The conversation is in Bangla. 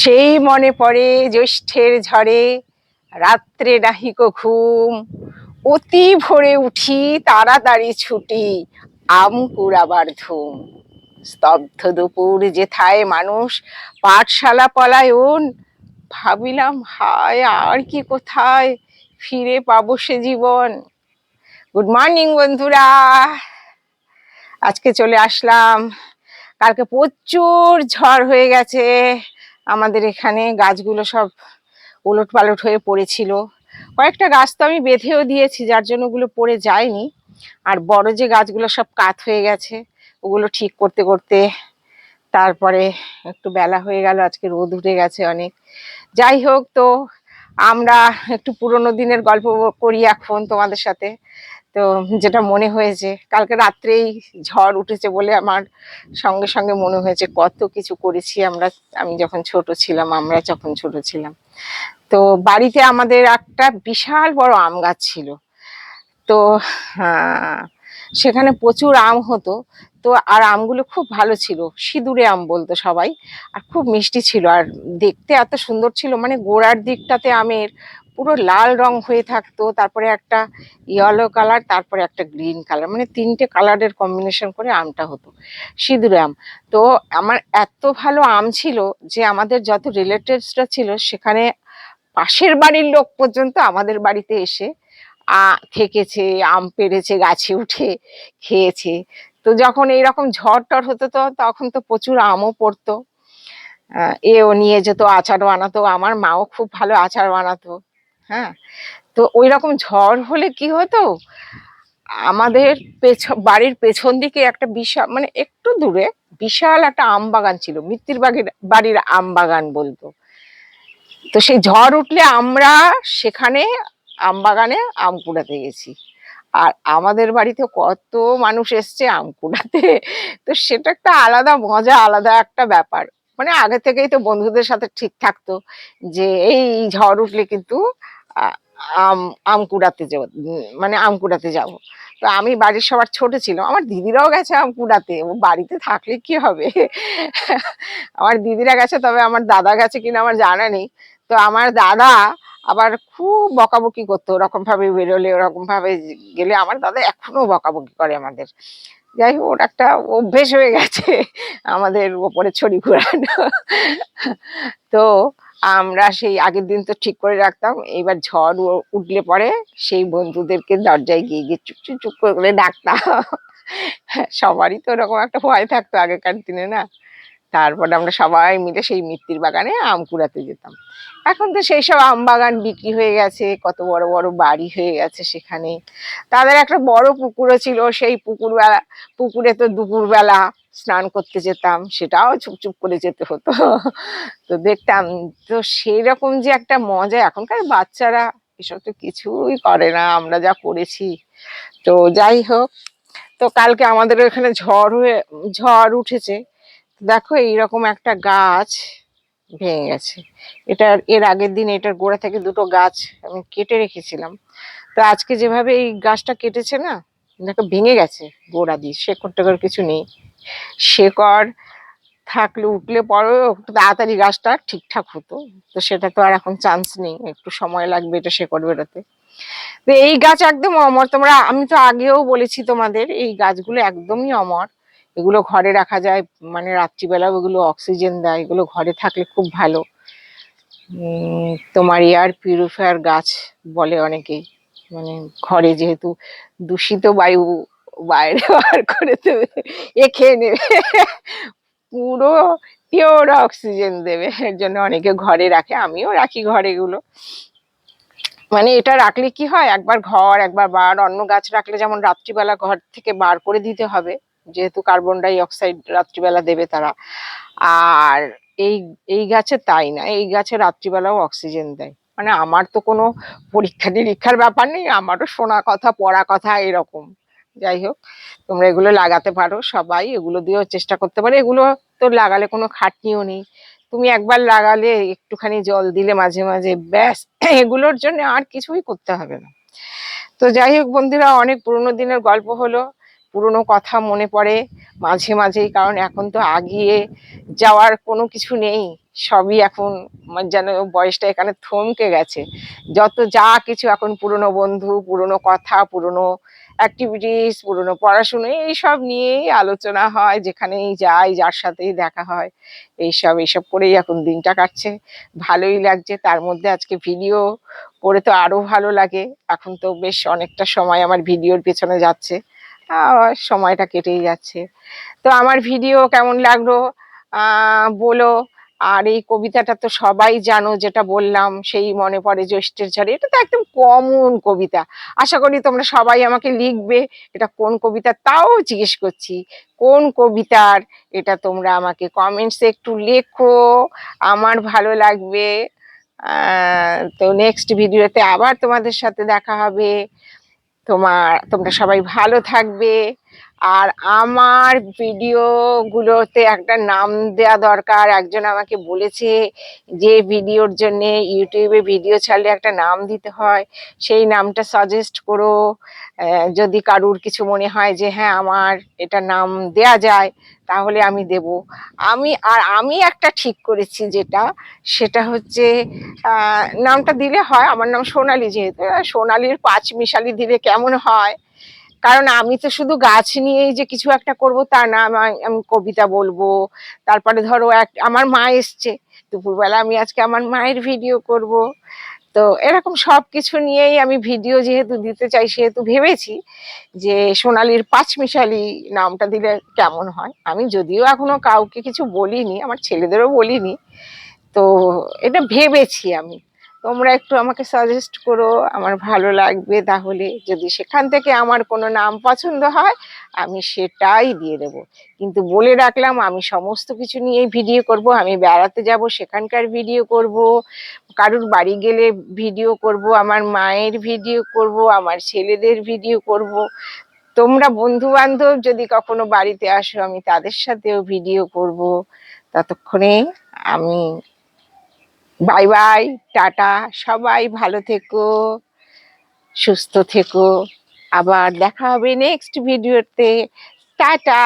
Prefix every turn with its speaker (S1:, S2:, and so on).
S1: সেই মনে পড়ে জ্যৈষ্ঠের ঝড়ে, রাত্রে নাহিক ঘুম, অতি ভোরে উঠি তাড়াতাড়ি ছুটি, আম কুড়াবার ধুম। স্তব্ধ দুপুর যেথায় মানুষ পাঠশালা পলায়ন, ভাবিলাম হায় আর কি কোথায় ফিরে পাবো সে জীবন। গুড মর্নিং বন্ধুরা, আজকে চলে আসলাম। কালকে প্রচুর ঝড় হয়ে গেছে আমাদের এখানে, গাছগুলো সব ওলট পালট হয়ে পড়েছিল। কয়েকটা গাছ তো আমি বেঁধেও দিয়েছি, যার জন্য ওগুলো পড়ে যায়নি। আর বড় যে গাছগুলো সব কাত হয়ে গেছে, ওগুলো ঠিক করতে করতে তারপরে একটু বেলা হয়ে গেল, আজকে রোদ উঠে গেছে অনেক। যাই হোক, তো আমরা একটু পুরোনো দিনের গল্প করি এখন তোমাদের সাথে। তো যেটা মনে হয়েছে, কালকে রাত্রেই ঝড় উঠেছে বলে আমার সঙ্গে সঙ্গে মনে হয়েছে কত কিছু করেছি আমরা, আমি যখন ছোট ছিলাম, আমরা যখন ছোট ছিলাম। তো বাড়িতে আমাদের একটা বিশাল বড় আম গাছ ছিল। তো সেখানে প্রচুর আম হতো। তো আর আমগুলো খুব ভালো ছিল, সিঁদুরে আম বলতো সবাই, আর খুব মিষ্টি ছিল, আর দেখতে এত সুন্দর ছিল। মানে গোড়ার দিকটাতে আমের পুরো লাল রং হয়ে থাকতো, তারপরে একটা ইয়েলো কালার, তারপরে একটা গ্রিন কালার, মানে তিনটে কালারের কম্বিনেশন করে আমটা হতো, সিঁদুরে আম। তো আমার এত ভালো আম ছিল যে আমাদের যত রিলেটিভসরা ছিল সেখানে পাশের বাড়ির লোক পর্যন্ত আমাদের বাড়িতে এসে থেকেছে, আম পেড়েছে, গাছে উঠে খেয়েছে। তো যখন এইরকম ঝড় টড় হতো, তো তখন তো প্রচুর আমও পড়তো। এও নিয়ে যেত, আচার বানাতো, আমার মাও খুব ভালো আচার বানাতো। হ্যাঁ, তো ওই রকম ঝড় হলে কি হতো, আমাদের বাড়ির পেছন দিকে একটা বিশাল, মানে একটু দূরে বিশাল একটা আম বাগান ছিল, মিত্তির বাড়ির আম বাগান বলতো। তো সেই ঝড় উঠলে আমরা সেখানে আম বাগানে আম কুড়াতে গেছি। আর আমাদের বাড়িতে কত মানুষ এসছে আম কুড়াতে, তো সেটা একটা আলাদা মজা, আলাদা একটা ব্যাপার। মানে আগে থেকেই তো বন্ধুদের সাথে ঠিক থাকতো যে এই ঝড় উঠলে কিন্তু আম আম কুড়াতে যাবো, মানে আম কুড়াতে যাবো। তো আমি বাড়ির সবার ছোট ছিল, আমার দিদিরাও গেছে আম কুড়াতে, ও বাড়িতে থাকলে কি হবে। আমার দিদিরা গেছে, তবে আমার দাদা গেছে কিনা আমার জানা নেই। তো আমার দাদা আবার খুব বকাবকি করতো, ওরকম ভাবে বেরোলে, ওরকম ভাবে গেলে। আমার দাদা এখনো বকাবকি করে আমাদের। যাই হোক, ওর একটা অভ্যেস হয়ে গেছে আমাদের ওপরে ছড়ি ঘোরানো। তো আমরা সেই আগের দিন তো ঠিক করে রাখতাম, এইবার ঝড় উঠলে পরে সেই বন্ধুদেরকে দরজায় গিয়ে গিয়ে চুপ চুপ চুপ করে ডাকতাম। সবারই তো ওরকম একটা ভয় থাকতো আগেকার দিনে, না? তারপরে আমরা সবাই মিলে সেই মিত্তির বাগানে আম কুড়াতে যেতাম। এখন তো সেই সব আম বাগান বিক্রি হয়ে গেছে, কত বড় বড় বাড়ি হয়ে গেছে সেখানে। তাদের একটা বড় পুকুরও ছিল, সেই পুকুরে তো দুপুরবেলা স্নান করতে যেতাম, সেটাও চুপ চুপ করে যেতে হতো। তো দেখতাম, তো সেই রকম যে একটা মজা, এখনকার বাচ্চারা এসব তো কিছুই করে না, আমরা যা করেছি। তো যাই হোক, তো কালকে আমাদের এখানে ঝড় উঠেছে। দেখো, এইরকম একটা গাছ ভেঙে গেছে। এর আগের দিন এটার গোড়া থেকে দুটো গাছ আমি কেটে রেখেছিলাম। তো আজকে যেভাবে এই গাছটা কেটেছে না, দেখো ভেঙে গেছে গোড়া দিয়ে, শেকড় টেকড় কিছু নেই। শেকড় থাকলে, উঠলে পরেও একটু তাড়াতাড়ি গাছটা ঠিকঠাক হতো। তো সেটা তো আর এখন চান্স নেই, একটু সময় লাগবে এটা শেকড় বেরোতে। তো এই গাছ একদম অমর। আমি তো আগেও বলেছি তোমাদের, এই গাছগুলো একদমই অমর। এগুলো ঘরে রাখা যায়, মানে রাত্রিবেলা ওগুলো অক্সিজেন দেয়, এগুলো ঘরে থাকলে খুব ভালো। তোমার এয়ার পিউরিফায়ার গাছ বলে অনেকেই, মানে ঘরে যেহেতু দূষিত বায়ু বাইরে বার করে দেবে, খেয়ে নেবে, পুরো পিওর অক্সিজেন দেবে, এর জন্য অনেকে ঘরে রাখে, আমিও রাখি ঘরে এগুলো। মানে এটা রাখলে কি হয়, একবার ঘর একবার বার। অন্য গাছ রাখলে যেমন রাত্রিবেলা ঘর থেকে বার করে দিতে হবে, যেহেতু কার্বন ডাই অক্সাইড রাত্রিবেলা দেবে তারা। আর এই এই গাছে তাই না, এই গাছে রাত্রিবেলাও অক্সিজেন দেয়। মানে আমার তো কোনো পরীক্ষা নিরীক্ষার ব্যাপার নেই, আমারও শোনা কথা পড়া কথা এরকম। যাই হোক, তোমরা এগুলো লাগাতে পারো, সবাই এগুলো দিয়েও চেষ্টা করতে পারে। এগুলো তো লাগালে কোনো খাটনিও নেই, তুমি একবার লাগালে একটুখানি জল দিলে মাঝে মাঝে, ব্যাস, এগুলোর জন্য আর কিছুই করতে হবে না। তো যাই হোক বন্ধুরা, অনেক পুরোনো দিনের গল্প হলো, পুরনো কথা মনে পড়ে মাঝে মাঝেই, কারণ এখন তো আগিয়ে যাওয়ার কোনো কিছু নেই, সবই এখন যেন বয়সটা এখানে থমকে গেছে। যত যা কিছু এখন পুরনো বন্ধু, পুরনো কথা, পুরনো অ্যাক্টিভিটিস, পুরনো পড়াশুনো, এইসব নিয়েই আলোচনা হয়, যেখানেই যাই যার সাথেই দেখা হয় এইসব করেই এখন দিনটা কাটছে। ভালোই লাগছে। তার মধ্যে আজকে ভিডিও করে তো আরো ভালো লাগে। এখন তো বেশ অনেকটা সময় আমার ভিডিওর পেছনে যাচ্ছে, সময়টা কেটেই যাচ্ছে। তো আমার ভিডিও কেমন লাগলো বলো। আর এই কবিতাটা তো সবাই জানো, যেটা বললাম সেই মনে পড়ে জ্যৈষ্ঠের ঝড়ে, এটা তো একদম কমন কবিতা। আশা করি তোমরা সবাই আমাকে লিখবে এটা কোন কবিতা, তাও জিজ্ঞেস করছি কোন কবিতার, এটা তোমরা আমাকে কমেন্টসে একটু লেখো, আমার ভালো লাগবে। তো নেক্সট ভিডিওতে আবার তোমাদের সাথে দেখা হবে। তোমরা সবাই ভালো থাকবে। আর আমার ভিডিওগুলোতে একটা নাম দেওয়া দরকার। একজন আমাকে বলেছে যে ভিডিওর জন্য ইউটিউবে ভিডিও ছাড়লে একটা নাম দিতে হয়, সেই নামটা সাজেস্ট করো। যদি কারুর কিছু মনে হয় যে হ্যাঁ আমার এটা নাম দেয়া যায়, তাহলে আমি দেব। আমি একটা ঠিক করেছি, সেটা হচ্ছে নামটা দিলে হয়, আমার নাম সোনালী, যেহেতু সোনালীর পাঁচমিশালি দিলে কেমন হয়। কারণ আমি তো শুধু গাছ নিয়েই যে কিছু একটা করব তা না, আমি কবিতা বলবো। তারপরে ধরো আমার মা এসছে, দুপুরবেলা আমি আজকে আমার মায়ের ভিডিও করব। তো এরকম সবকিছু নিয়েই আমি ভিডিও যেহেতু দিতে চাই, সেহেতু ভেবেছি যে সোনালীর পাঁচমিশালি নামটা দিলে কেমন হয়। আমি যদিও এখনো কাউকে কিছু বলিনি, আমার ছেলেদেরও বলিনি, তো এটা ভেবেছি আমি। তোমরা একটু আমাকে সাজেস্ট করো, আমার ভালো লাগবে। তাহলে যদি সেখান থেকে আমার কোনো নাম পছন্দ হয়, আমি সেটাই দিয়ে দেবো। কিন্তু বলে রাখলাম, আমি সমস্ত কিছু নিয়ে ভিডিও করব। আমি বেড়াতে যাব, সেখানকার ভিডিও করব, কারুর বাড়ি গেলে ভিডিও করব, আমার মায়ের ভিডিও করব, আমার ছেলেদের ভিডিও করব। তোমরা বন্ধু বান্ধব যদি কখনো বাড়িতে আসো, আমি তাদের সাথেও ভিডিও করব। ততক্ষণে আমি বাই বাই, টাটা। সবাই ভালো থেকো, সুস্থ থেকো। আবার দেখা হবে নেক্সট ভিডিওতে। টাটা।